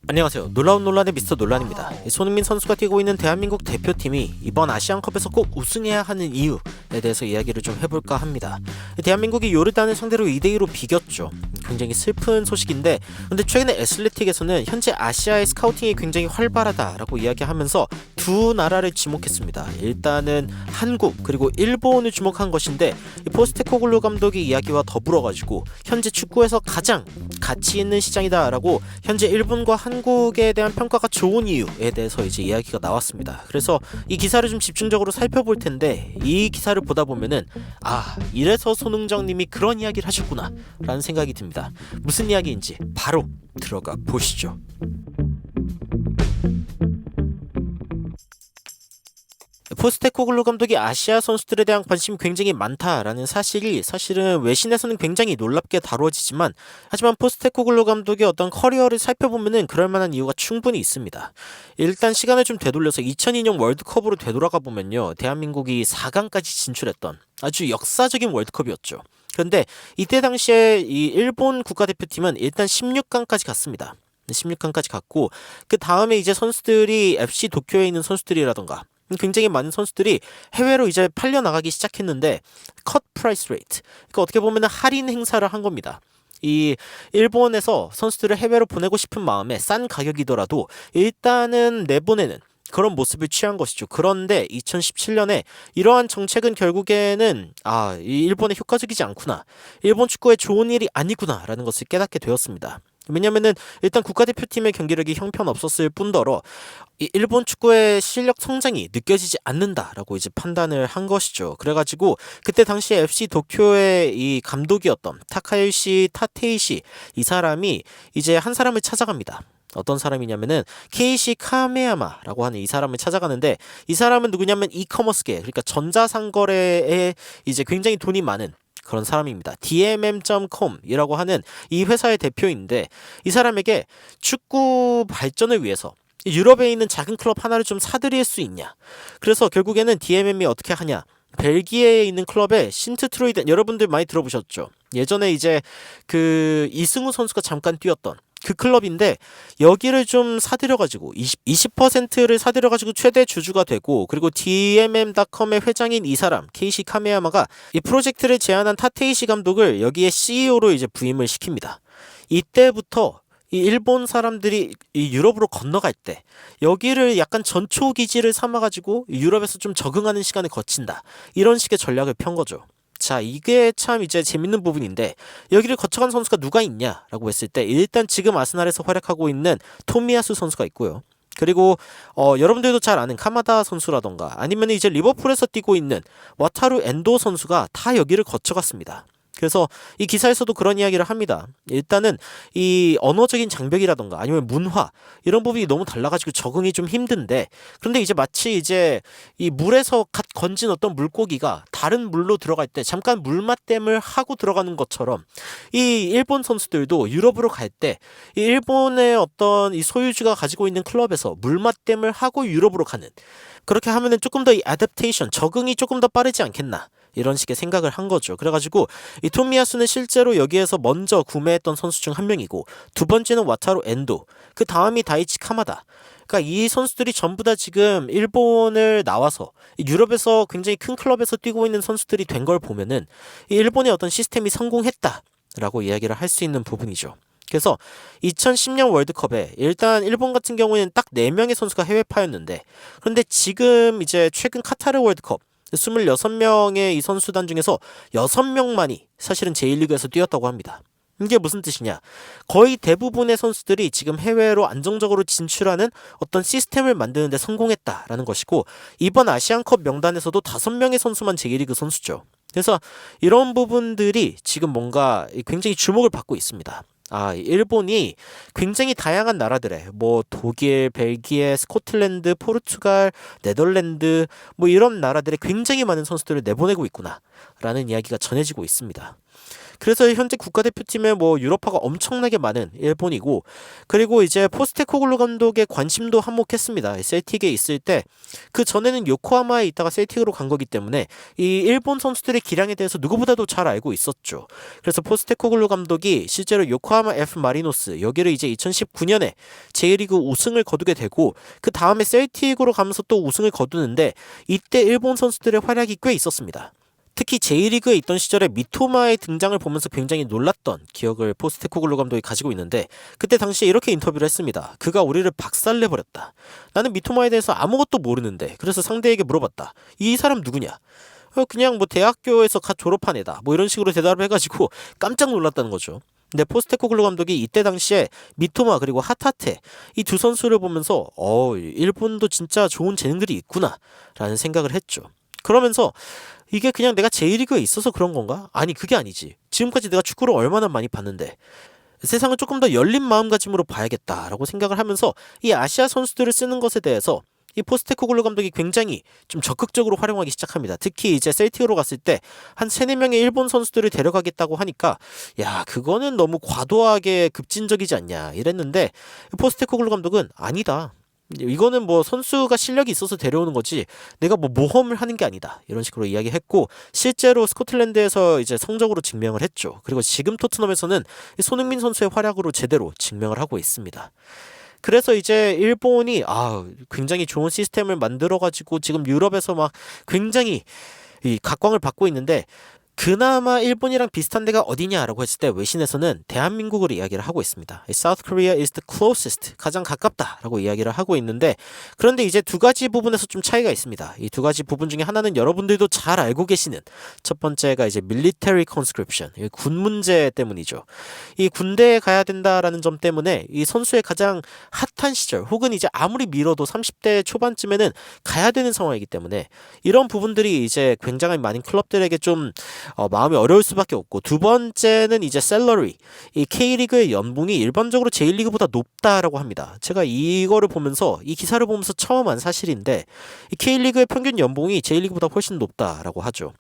안녕하세요. 놀라운 논란의 미스터 논란입니다. 손흥민 선수가 뛰고 있는 대한민국 대표팀이 이번 아시안컵에서 꼭 우승해야 하는 이유에 대해서 이야기를 좀 해볼까 합니다. 대한민국이 요르단을 상대로 2대2로 비겼죠. 굉장히 슬픈 소식인데, 근데 최근에 애슬레틱에서는 현재 아시아의 스카우팅이 굉장히 활발하다라고 이야기하면서 두 나라를 지목했습니다. 일단은 한국 그리고 일본을 주목한 것인데, 포스테코글루 감독의 이야기와 더불어가지고 현재 축구에서 가장 가치 있는 시장이다라고 현재 일본과 한국에 대한 평가가 좋은 이유에 대해서 이제 이야기가 나왔습니다. 그래서 이 기사를 좀 집중적으로 살펴볼 텐데, 이 기사를 보다 보면은 이래서 손흥정님이 그런 이야기를 하셨구나 라는 생각이 듭니다. 무슨 이야기인지 바로 들어가 보시죠. 포스테코글루 감독이 아시아 선수들에 대한 관심이 굉장히 많다라는 사실이 사실은 외신에서는 굉장히 놀랍게 다뤄지지만, 하지만 포스테코글루 감독의 어떤 커리어를 살펴보면은 그럴 만한 이유가 충분히 있습니다. 일단 시간을 좀 되돌려서 2002년 월드컵으로 되돌아가 보면요, 대한민국이 4강까지 진출했던 아주 역사적인 월드컵이었죠. 그런데 이때 당시에 이 일본 국가대표팀은 일단 16강까지 갔습니다. 16강까지 갔고, 그 다음에 이제 선수들이 FC 도쿄에 있는 선수들이라던가 굉장히 많은 선수들이 해외로 이제 팔려 나가기 시작했는데, 컷 프라이스 레이트, 그러니까 어떻게 보면 할인 행사를 한 겁니다. 이 일본에서 선수들을 해외로 보내고 싶은 마음에 싼 가격이더라도 일단은 내보내는 그런 모습을 취한 것이죠. 그런데 2017년에 이러한 정책은 결국에는 이 일본에 효과적이지 않구나, 일본 축구에 좋은 일이 아니구나라는 것을 깨닫게 되었습니다. 왜냐면은 일단 국가대표팀의 경기력이 형편없었을 뿐더러 이 일본 축구의 실력 성장이 느껴지지 않는다라고 이제 판단을 한 것이죠. 그래가지고 그때 당시에 FC 도쿄의 이 감독이었던 타카요시 타테이시, 이 사람이 이제 한 사람을 찾아갑니다. 어떤 사람이냐면은 케이시 카메야마라고 하는 이 사람을 찾아가는데, 이 사람은 누구냐면 이커머스계, 그러니까 전자상거래에 이제 굉장히 돈이 많은 그런 사람입니다. DMM.com이라고 하는 이 회사의 대표인데, 이 사람에게 축구 발전을 위해서 유럽에 있는 작은 클럽 하나를 좀 사들일 수 있냐. 그래서 결국에는 DMM이 어떻게 하냐, 벨기에에 있는 클럽의 신트트로이덴, 여러분들 많이 들어보셨죠? 예전에 이제 그 이승우 선수가 잠깐 뛰었던 그 클럽인데, 여기를 좀 사들여가지고 20%를 사들여가지고 최대 주주가 되고, 그리고 DMM.com의 회장인 이 사람 케이시 카메야마가 이 프로젝트를 제안한 타테이시 감독을 여기에 CEO로 이제 부임을 시킵니다. 이때부터 이 일본 사람들이 이 유럽으로 건너갈 때 여기를 약간 전초 기지를 삼아가지고 유럽에서 좀 적응하는 시간을 거친다, 이런 식의 전략을 편 거죠. 자, 이게 참 이제 재밌는 부분인데, 여기를 거쳐간 선수가 누가 있냐라고 했을 때, 일단 지금 아스날에서 활약하고 있는 토미야수 선수가 있고요. 그리고 여러분들도 잘 아는 카마다 선수라던가, 아니면 이제 리버풀에서 뛰고 있는 와타루 엔도 선수가 다 여기를 거쳐갔습니다. 그래서 이 기사에서도 그런 이야기를 합니다. 일단은 이 언어적인 장벽이라던가 아니면 문화, 이런 부분이 너무 달라가지고 적응이 좀 힘든데, 그런데 이제 마치 이제 이 물에서 갓 건진 어떤 물고기가 다른 물로 들어갈 때 잠깐 물맛댐을 하고 들어가는 것처럼, 이 일본 선수들도 유럽으로 갈 때 이 일본의 어떤 이 소유주가 가지고 있는 클럽에서 물맛댐을 하고 유럽으로 가는, 그렇게 하면은 조금 더 이 애답테이션, 적응이 조금 더 빠르지 않겠나, 이런 식의 생각을 한 거죠. 그래가지고 이 토미야스는 실제로 여기에서 먼저 구매했던 선수 중 한 명이고, 두 번째는 와타루 엔도, 그 다음이 다이치 카마다. 그러니까 이 선수들이 전부 다 지금 일본을 나와서 유럽에서 굉장히 큰 클럽에서 뛰고 있는 선수들이 된 걸 보면은 이 일본의 어떤 시스템이 성공했다라고 이야기를 할 수 있는 부분이죠. 그래서 2010년 월드컵에 일단 일본 같은 경우에는 딱 4명의 선수가 해외파였는데, 그런데 지금 이제 최근 카타르 월드컵 26명의 이 선수단 중에서 6명만이 사실은 제1리그에서 뛰었다고 합니다. 이게 무슨 뜻이냐? 거의 대부분의 선수들이 지금 해외로 안정적으로 진출하는 어떤 시스템을 만드는 데 성공했다라는 것이고, 이번 아시안컵 명단에서도 5명의 선수만 제1리그 선수죠. 그래서 이런 부분들이 지금 뭔가 굉장히 주목을 받고 있습니다. 일본이 굉장히 다양한 나라들의 독일, 벨기에, 스코틀랜드, 포르투갈, 네덜란드 이런 나라들의 굉장히 많은 선수들을 내보내고 있구나 라는 이야기가 전해지고 있습니다. 그래서 현재 국가대표팀에 뭐 유럽파가 엄청나게 많은 일본이고, 그리고 이제 포스테코글루 감독의 관심도 한몫했습니다. 셀틱에 있을 때 그 전에는 요코하마에 있다가 셀틱으로 간 거기 때문에 이 일본 선수들의 기량에 대해서 누구보다도 잘 알고 있었죠. 그래서 포스테코글루 감독이 실제로 요코하마 F 마리노스 여기를 이제 2019년에 J리그 우승을 거두게 되고, 그 다음에 셀틱으로 가면서 또 우승을 거두는데 이때 일본 선수들의 활약이 꽤 있었습니다. 특히 J리그에 있던 시절에 미토마의 등장을 보면서 굉장히 놀랐던 기억을 포스테코글루 감독이 가지고 있는데, 그때 당시에 이렇게 인터뷰를 했습니다. 그가 우리를 박살내버렸다. 나는 미토마에 대해서 아무것도 모르는데 그래서 상대에게 물어봤다. 이 사람 누구냐? 그냥 뭐 대학교에서 갓 졸업한 애다. 뭐 이런 식으로 대답을 해가지고 깜짝 놀랐다는 거죠. 근데 포스테코글루 감독이 이때 당시에 미토마 그리고 하타테 이 두 선수를 보면서 일본도 진짜 좋은 재능들이 있구나 라는 생각을 했죠. 그러면서 이게 그냥 내가 J리그에 있어서 그런 건가? 아니, 그게 아니지. 지금까지 내가 축구를 얼마나 많이 봤는데 세상을 조금 더 열린 마음가짐으로 봐야겠다라고 생각을 하면서 이 아시아 선수들을 쓰는 것에 대해서 이 포스테코글루 감독이 굉장히 좀 적극적으로 활용하기 시작합니다. 특히 이제 셀틱으로 갔을 때 한 3-4명의 일본 선수들을 데려가겠다고 하니까 야, 그거는 너무 과도하게 급진적이지 않냐 이랬는데, 포스테코글루 감독은 아니다. 이거는 뭐 선수가 실력이 있어서 데려오는 거지 내가 뭐 모험을 하는 게 아니다 이런 식으로 이야기했고, 실제로 스코틀랜드에서 이제 성적으로 증명을 했죠. 그리고 지금 토트넘에서는 손흥민 선수의 활약으로 제대로 증명을 하고 있습니다. 그래서 이제 일본이 굉장히 좋은 시스템을 만들어가지고 지금 유럽에서 막 굉장히 이 각광을 받고 있는데, 그나마 일본이랑 비슷한 데가 어디냐라고 했을 때 외신에서는 대한민국을 이야기를 하고 있습니다. South Korea is the closest, 가장 가깝다라고 이야기를 하고 있는데, 그런데 이제 두 가지 부분에서 좀 차이가 있습니다. 이 두 가지 부분 중에 하나는 여러분들도 잘 알고 계시는 첫 번째가 이제 military conscription, 군 문제 때문이죠. 이 군대에 가야 된다라는 점 때문에 이 선수의 가장 핫한 시절 혹은 이제 아무리 미뤄도 30대 초반쯤에는 가야 되는 상황이기 때문에 이런 부분들이 이제 굉장히 많은 클럽들에게 좀 마음이 어려울 수밖에 없고, 두 번째는 이제 셀러리, 이 K리그의 연봉이 일반적으로 J리그보다 높다라고 합니다. 제가 이거를 보면서 이 기사를 보면서 처음 안 사실인데 이 K리그의 평균 연봉이 J리그보다 훨씬 높다라고 하죠.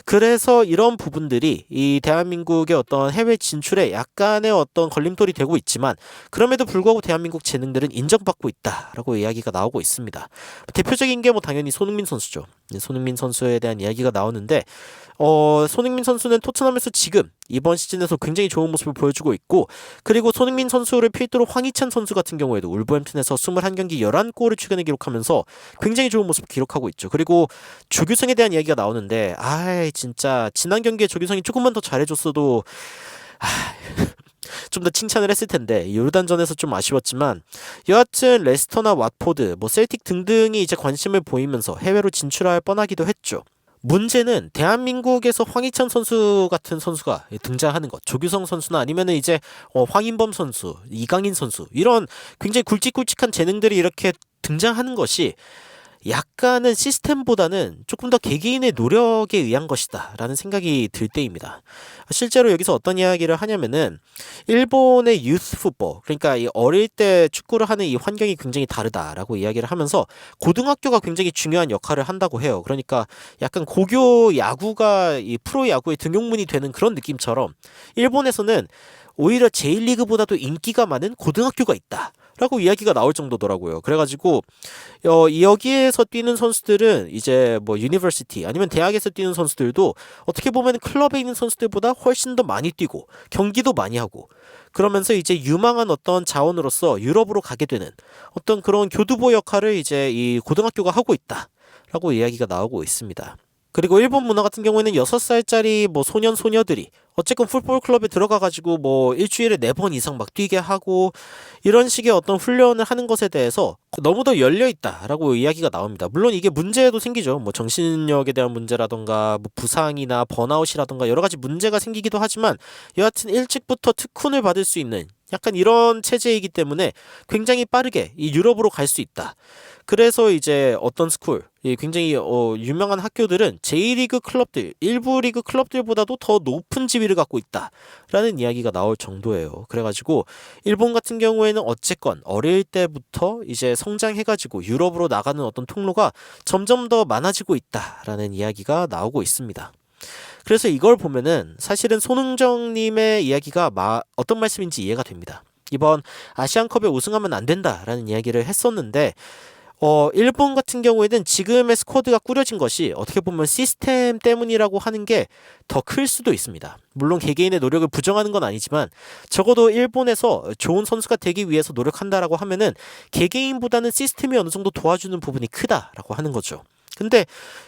그래서 이런 부분들이 이 대한민국의 어떤 해외 진출에 약간의 어떤 걸림돌이 되고 있지만, 그럼에도 불구하고 대한민국 재능들은 인정받고 있다라고 이야기가 나오고 있습니다. 대표적인 게 뭐 당연히 손흥민 선수죠. 손흥민 선수에 대한 이야기가 나오는데 손흥민 선수는 토트넘에서 지금 이번 시즌에서 굉장히 좋은 모습을 보여주고 있고, 그리고 손흥민 선수를 필두로 황희찬 선수 같은 경우에도 울버햄튼에서 21경기 11골을 최근에 기록하면서 굉장히 좋은 모습을 기록하고 있죠. 그리고 조규성에 대한 이야기가 나오는데 진짜 지난 경기에 조규성이 조금만 더 잘해줬어도 좀 더 칭찬을 했을 텐데 요르단전에서 좀 아쉬웠지만, 여하튼 레스터나 왓포드, 뭐 셀틱 등등이 이제 관심을 보이면서 해외로 진출할 뻔하기도 했죠. 문제는 대한민국에서 황희찬 선수 같은 선수가 등장하는 것, 조규성 선수나 아니면은 이제 황인범 선수, 이강인 선수, 이런 굉장히 굵직굵직한 재능들이 이렇게 등장하는 것이 약간은 시스템보다는 조금 더 개개인의 노력에 의한 것이다 라는 생각이 들 때입니다. 실제로 여기서 어떤 이야기를 하냐면은 일본의 유스 풋볼, 그러니까 이 어릴 때 축구를 하는 이 환경이 굉장히 다르다라고 이야기를 하면서 고등학교가 굉장히 중요한 역할을 한다고 해요. 그러니까 약간 고교 야구가 이 프로 야구의 등용문이 되는 그런 느낌처럼 일본에서는 오히려 J리그보다도 인기가 많은 고등학교가 있다 라고 이야기가 나올 정도더라고요. 그래가지고 여기에서 뛰는 선수들은 이제 뭐 유니버시티 아니면 대학에서 뛰는 선수들도 어떻게 보면 클럽에 있는 선수들보다 훨씬 더 많이 뛰고 경기도 많이 하고, 그러면서 이제 유망한 어떤 자원으로서 유럽으로 가게 되는 어떤 그런 교두보 역할을 이제 이 고등학교가 하고 있다라고 이야기가 나오고 있습니다. 그리고 일본 문화 같은 경우에는 6살짜리 뭐 소년 소녀들이 어쨌건 풋볼 클럽에 들어가가지고 뭐 일주일에 4번 이상 막 뛰게 하고 이런 식의 어떤 훈련을 하는 것에 대해서 너무 더 열려있다라고 이야기가 나옵니다. 물론 이게 문제도 생기죠. 뭐 정신력에 대한 문제라던가 뭐 부상이나 번아웃이라던가 여러 가지 문제가 생기기도 하지만, 여하튼 일찍부터 특훈을 받을 수 있는 약간 이런 체제이기 때문에 굉장히 빠르게 이 유럽으로 갈 수 있다. 그래서 이제 어떤 스쿨, 굉장히 유명한 학교들은 J리그 클럽들, 일부 리그 클럽들보다도 더 높은 지위를 갖고 있다라는 이야기가 나올 정도예요. 그래가지고 일본 같은 경우에는 어쨌건 어릴 때부터 이제 성장해가지고 유럽으로 나가는 어떤 통로가 점점 더 많아지고 있다라는 이야기가 나오고 있습니다. 그래서 이걸 보면은 사실은 손흥정님의 이야기가 어떤 말씀인지 이해가 됩니다. 이번 아시안컵에 우승하면 안 된다라는 이야기를 했었는데 일본 같은 경우에는 지금의 스쿼드가 꾸려진 것이 어떻게 보면 시스템 때문이라고 하는 게 더 클 수도 있습니다. 물론 개개인의 노력을 부정하는 건 아니지만 적어도 일본에서 좋은 선수가 되기 위해서 노력한다라고 하면은 개개인보다는 시스템이 어느 정도 도와주는 부분이 크다라고 하는 거죠. 근데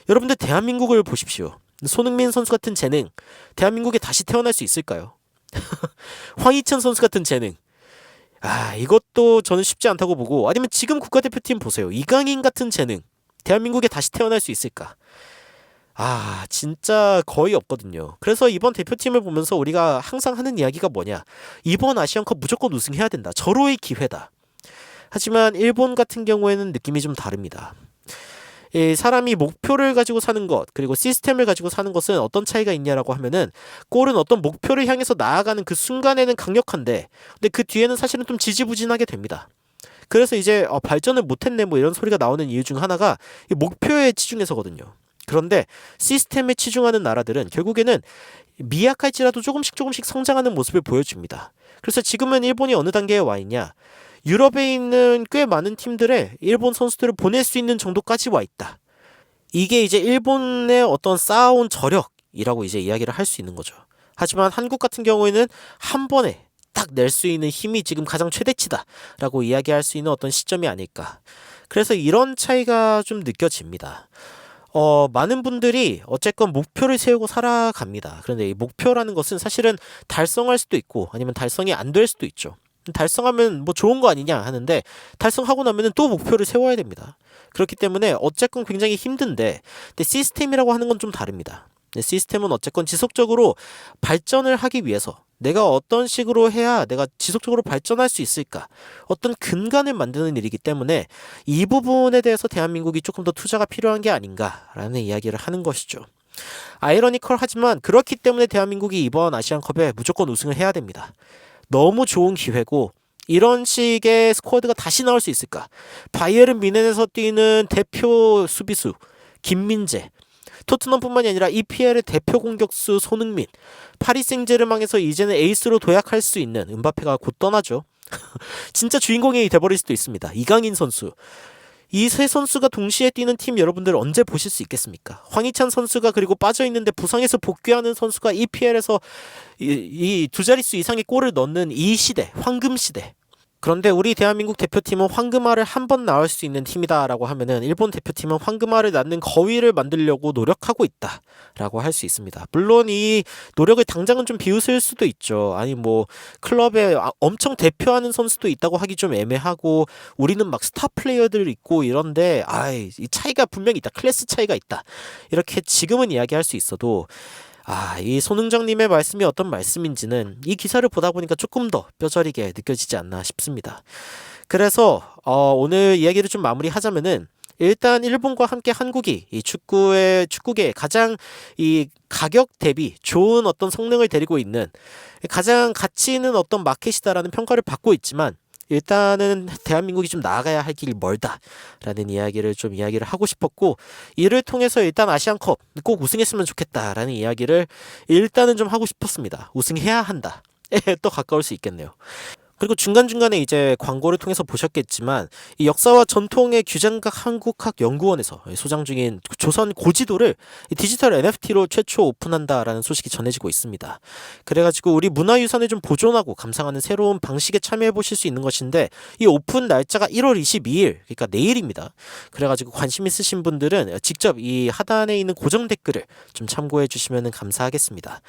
여러분들 대한민국을 보십시오. 손흥민 선수 같은 재능, 대한민국에 다시 태어날 수 있을까요? 황희찬 선수 같은 재능, 이것도 저는 쉽지 않다고 보고, 아니면 지금 국가대표팀 보세요. 이강인 같은 재능, 대한민국에 다시 태어날 수 있을까? 진짜 거의 없거든요. 그래서 이번 대표팀을 보면서 우리가 항상 하는 이야기가 뭐냐? 이번 아시안컵 무조건 우승해야 된다. 절호의 기회다. 하지만 일본 같은 경우에는 느낌이 좀 다릅니다. 사람이 목표를 가지고 사는 것, 그리고 시스템을 가지고 사는 것은 어떤 차이가 있냐라고 하면은, 골은 어떤 목표를 향해서 나아가는 그 순간에는 강력한데, 근데 그 뒤에는 사실은 좀 지지부진하게 됩니다. 그래서 이제 발전을 못했네 뭐 이런 소리가 나오는 이유 중 하나가 이 목표에 치중해서거든요. 그런데 시스템에 치중하는 나라들은 결국에는 미약할지라도 조금씩 성장하는 모습을 보여줍니다. 그래서 지금은 일본이 어느 단계에 와 있냐? 유럽에 있는 꽤 많은 팀들에 일본 선수들을 보낼 수 있는 정도까지 와 있다. 이게 이제 일본의 어떤 쌓아온 저력이라고 이제 이야기를 할 수 있는 거죠. 하지만 한국 같은 경우에는 한 번에 딱 낼 수 있는 힘이 지금 가장 최대치다라고 이야기할 수 있는 어떤 시점이 아닐까. 그래서 이런 차이가 좀 느껴집니다. 많은 분들이 어쨌건 목표를 세우고 살아갑니다. 그런데 이 목표라는 것은 사실은 달성할 수도 있고 아니면 달성이 안 될 수도 있죠. 달성하면 뭐 좋은 거 아니냐 하는데 달성하고 나면은 또 목표를 세워야 됩니다. 그렇기 때문에 어쨌건 굉장히 힘든데, 근데 시스템이라고 하는 건 좀 다릅니다. 시스템은 어쨌건 지속적으로 발전을 하기 위해서 내가 어떤 식으로 해야 내가 지속적으로 발전할 수 있을까, 어떤 근간을 만드는 일이기 때문에 이 부분에 대해서 대한민국이 조금 더 투자가 필요한 게 아닌가라는 이야기를 하는 것이죠. 아이러니컬하지만 그렇기 때문에 대한민국이 이번 아시안컵에 무조건 우승을 해야 됩니다. 너무 좋은 기회고, 이런 식의 스쿼드가 다시 나올 수 있을까? 바이에른 뮌헨에서 뛰는 대표 수비수 김민재, 토트넘뿐만이 아니라 EPL의 대표 공격수 손흥민, 파리 생제르맹에서 이제는 에이스로 도약할 수 있는 음바페가 곧 떠나죠. 진짜 주인공이 돼버릴 수도 있습니다. 이강인 선수. 이 세 선수가 동시에 뛰는 팀 여러분들 언제 보실 수 있겠습니까? 황희찬 선수가 그리고 빠져있는데 부상에서 복귀하는 선수가 EPL에서 이 두 자릿수 이상의 골을 넣는 이 시대, 황금 시대. 그런데 우리 대한민국 대표팀은 황금알을 한 번 낳을 수 있는 팀이다라고 하면은 일본 대표팀은 황금알을 낳는 거위를 만들려고 노력하고 있다라고 할 수 있습니다. 물론 이 노력을 당장은 좀 비웃을 수도 있죠. 아니 뭐 클럽에 엄청 대표하는 선수도 있다고 하기 좀 애매하고, 우리는 막 스타 플레이어들 있고 이런데 이 차이가 분명히 있다. 클래스 차이가 있다. 이렇게 지금은 이야기할 수 있어도 이 손흥정님의 말씀이 어떤 말씀인지는 이 기사를 보다 보니까 조금 더 뼈저리게 느껴지지 않나 싶습니다. 그래서 오늘 이야기를 좀 마무리하자면은, 일단 일본과 함께 한국이 이 축구계에 가장 이 가격 대비 좋은 어떤 성능을 데리고 있는 가장 가치 있는 어떤 마켓이다라는 평가를 받고 있지만, 일단은 대한민국이 좀 나아가야 할 길이 멀다라는 이야기를 하고 싶었고, 이를 통해서 일단 아시안컵 꼭 우승했으면 좋겠다라는 이야기를 일단은 좀 하고 싶었습니다. 우승해야 한다. 또 가까울 수 있겠네요. 그리고 중간중간에 이제 광고를 통해서 보셨겠지만, 이 역사와 전통의 규장각 한국학 연구원에서 소장 중인 조선 고지도를 디지털 NFT로 최초 오픈한다라는 소식이 전해지고 있습니다. 그래가지고 우리 문화유산을 좀 보존하고 감상하는 새로운 방식에 참여해 보실 수 있는 것인데, 이 오픈 날짜가 1월 22일, 그러니까 내일입니다. 그래가지고 관심 있으신 분들은 직접 이 하단에 있는 고정 댓글을 좀 참고해 주시면 감사하겠습니다.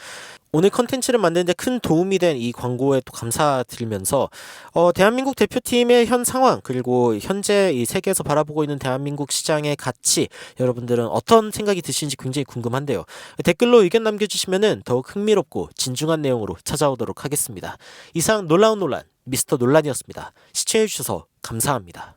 오늘 컨텐츠를 만드는데 큰 도움이 된 이 광고에 또 감사드리면서, 대한민국 대표팀의 현 상황, 그리고 현재 이 세계에서 바라보고 있는 대한민국 시장의 가치, 여러분들은 어떤 생각이 드시는지 굉장히 궁금한데요. 댓글로 의견 남겨주시면 더욱 흥미롭고 진중한 내용으로 찾아오도록 하겠습니다. 이상 놀라운 논란 미스터 논란이었습니다. 시청해주셔서 감사합니다.